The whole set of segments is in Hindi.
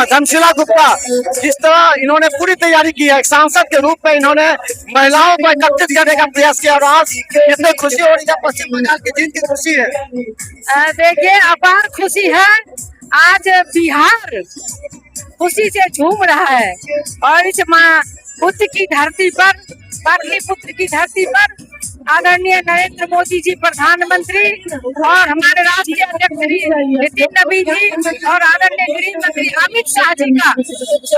धनशीला गुप्ता, जिस तरह इन्होंने पूरी तैयारी की है, एक सांसद के रूप में इन्होंने महिलाओं को एकत्रित करने का प्रयास किया और आज कितनी खुशी हो रही है, पश्चिम बंगाल की जीत की खुशी है। देखिए अपार खुशी है, आज बिहार खुशी से झूम रहा है और इस माँ पुत्र की धरती पर, पाटलिपुत्र की धरती पर आदरणीय नरेंद्र मोदी जी प्रधानमंत्री और हमारे राष्ट्रीय अध्यक्ष नितिन नबी जी और आदरणीय गृह मंत्री अमित शाह जी का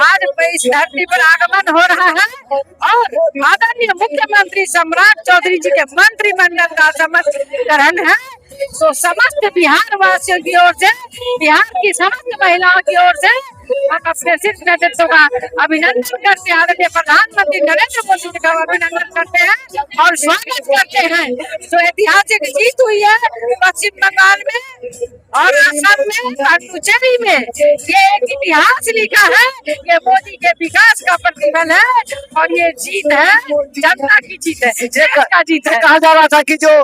आज इस धरती पर आगमन हो रहा है और आदरणीय मुख्यमंत्री सम्राट चौधरी जी के मंत्रिमंडल का शपथ ग्रहण है। तो समस्त बिहार वासियों की ओर से, बिहार की समस्त महिलाओं की ओर से हम अपने शीर्ष नेतृत्व का अभिनंदन करते हैं, आदरणीय प्रधानमंत्री नरेंद्र मोदी जी का अभिनंदन करते हैं और स्वागत करते हैं। तो ऐतिहासिक जीत हुई है पश्चिम बंगाल में और असम में और पुडुचेरी में। ये एक इतिहास लिखा है, ये मोदी के विकास का प्रतिफल है और ये जीत है, जनता की जीत है, देश का जीत है। कहा जा रहा था कि जो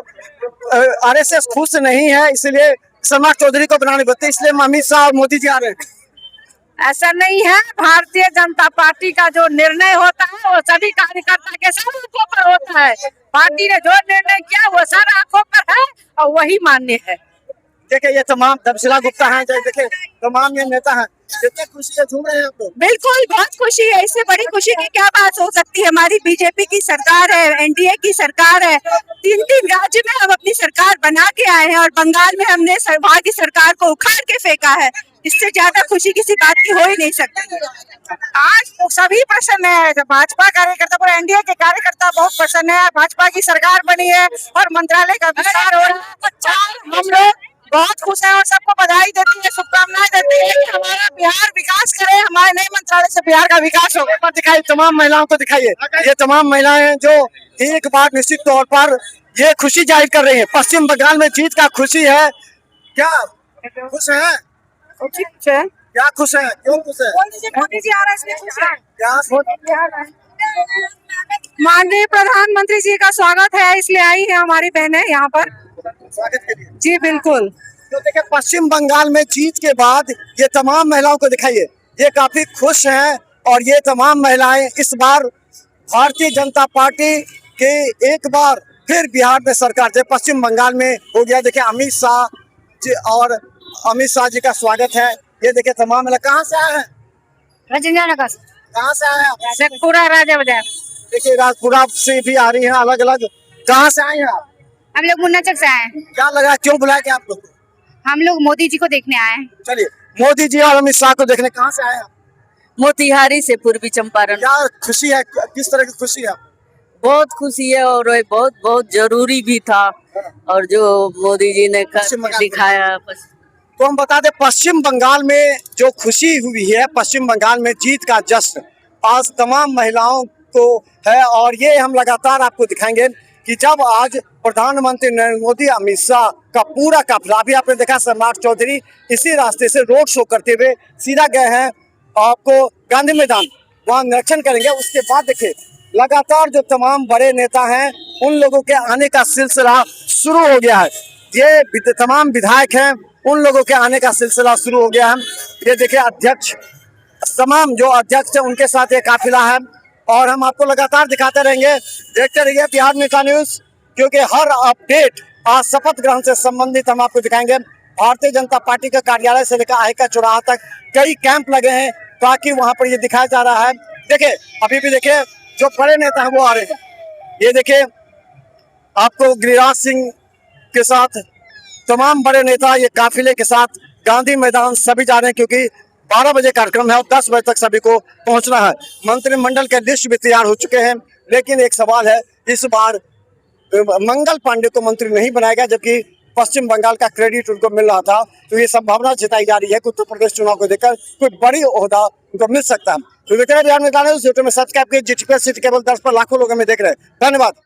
आरएसएस खुश नहीं है इसलिए सम्राट चौधरी को बनाने बदते, इसलिए अमित शाह और मोदी जी आ रहे हैं। ऐसा नहीं है, भारतीय जनता पार्टी का जो निर्णय होता है वो सभी कार्यकर्ता के सब आंखों पर होता है। पार्टी ने जो निर्णय किया वो सर आंखों पर है और वही मान्य है। देखिए ये तमाम धनशीला गुप्ता हैं, देखिए तमाम ये नेता हैं, कितनी खुशी है, झूम रहे हैं आप लोग। बिल्कुल बहुत खुशी है, इससे बड़ी खुशी की क्या बात हो सकती है। हमारी बीजेपी की सरकार है, एनडीए की सरकार है, 3 राज्य में हम अपनी सरकार बना के आए हैं और बंगाल में हमने वहाँ की सरकार को उखाड़ के फेंका है। इससे ज्यादा खुशी किसी बात की हो ही नहीं सकती। आज तो सभी प्रसन्न है, भाजपा कार्यकर्ता और एनडीए के कार्यकर्ता बहुत प्रसन्न है। भाजपा की सरकार बनी है और मंत्रालय का विस्तार हो रहा है। हम लोग बहुत खुश हैं और सबको बधाई देती है, शुभकामनाएं देती है कि हमारा बिहार विकास करे, हमारे नए मंत्रालय से बिहार का विकास हो। दिखाइए तमाम महिलाओं को, दिखाइए ये तमाम महिलाएं जो एक बार निश्चित तौर पर ये खुशी जाहिर कर रही है, पश्चिम बंगाल में जीत का खुशी है। क्या खुश है? क्या खुश है? क्यों खुश है? मोदी जी आ रहा है इसलिए खुश है। क्या माननीय प्रधानमंत्री जी का स्वागत है इसलिए आई है हमारी बहनें यहाँ पर स्वागत के लिए। जी बिल्कुल। तो देखिए पश्चिम बंगाल में जीत के बाद ये तमाम महिलाओं को दिखाइए, ये काफी खुश हैं और ये तमाम महिलाएं इस बार भारतीय जनता पार्टी के एक बार फिर बिहार में सरकार, जब पश्चिम बंगाल में हो गया। देखिए अमित शाह जी और अमित शाह जी का स्वागत है। ये देखिए तमाम महिला कहाँ से आए हैं? नगर। कहाँ से आए हैं? शेखपुरा राजा बाजार। देखिए राजपुरा से भी आ रही हैं, अलग अलग। कहाँ से आए हैं आप? हम लोग मुन्नाचक से आए हैं। क्या लगा, क्यों बुलाया क्या आप लोग? हम लोग मोदी जी को देखने आए हैं। चलिए मोदी जी और अमित शाह को देखने। कहाँ से आए हैं? मोतिहारी से, पूर्वी चंपारण। क्या खुशी है, किस तरह की खुशी है? बहुत खुशी है और ये बहुत बहुत जरूरी भी था और जो मोदी जी ने दिखाया। तो हम बता दें पश्चिम बंगाल में जो खुशी हुई है, पश्चिम बंगाल में जीत का जश्न आज तमाम महिलाओं को है और ये हम लगातार आपको दिखाएंगे कि जब आज प्रधानमंत्री नरेंद्र मोदी, अमित शाह का पूरा काफिला, अभी आपने देखा सम्राट चौधरी इसी रास्ते से रोड शो करते हुए सीधा गए हैं आपको गांधी मैदान, वहाँ निरीक्षण करेंगे। उसके बाद देखिए लगातार जो तमाम बड़े नेता हैं उन लोगों के आने का सिलसिला शुरू हो गया है। ये तमाम विधायक हैं, उन लोगों के आने का सिलसिला शुरू हो गया है। ये देखिए अध्यक्ष, तमाम जो अध्यक्ष हैं उनके साथ ये काफिला है और हम आपको लगातार दिखाते रहेंगे। देखते रहिए बिहार नेता न्यूज, क्योंकि हर अपडेट आज शपथ ग्रहण से संबंधित हम आपको दिखाएंगे। भारतीय जनता पार्टी के कार्यालय से लेकर आयकर चौराहा तक कई कैंप लगे हैं ताकि वहां पर ये दिखाया जा रहा है। देखिए अभी भी देखिए जो बड़े नेता हैं वो आ रहे हैं। ये देखिए आपको गिरिराज सिंह के साथ तमाम बड़े नेता ये काफिले के साथ गांधी मैदान सभी जा रहे हैं, क्योंकि 12 बजे कार्यक्रम है और 10 बजे तक सभी को पहुंचना है। मंत्रिमंडल के लिस्ट भी तैयार हो चुके हैं, लेकिन एक सवाल है, इस बार मंगल पांडे को मंत्री नहीं बनाया गया, जबकि पश्चिम बंगाल का क्रेडिट उनको मिल रहा था। तो ये संभावना जताई जा रही है कि उत्तर प्रदेश चुनाव को देखकर कोई बड़ी ओहदा उनको मिल सकता है। तो बिहार में सब्सक्राइब कीजिए, GTPS सिटी केबल 10 पर लाखों लोग हमें देख रहे हैं। धन्यवाद।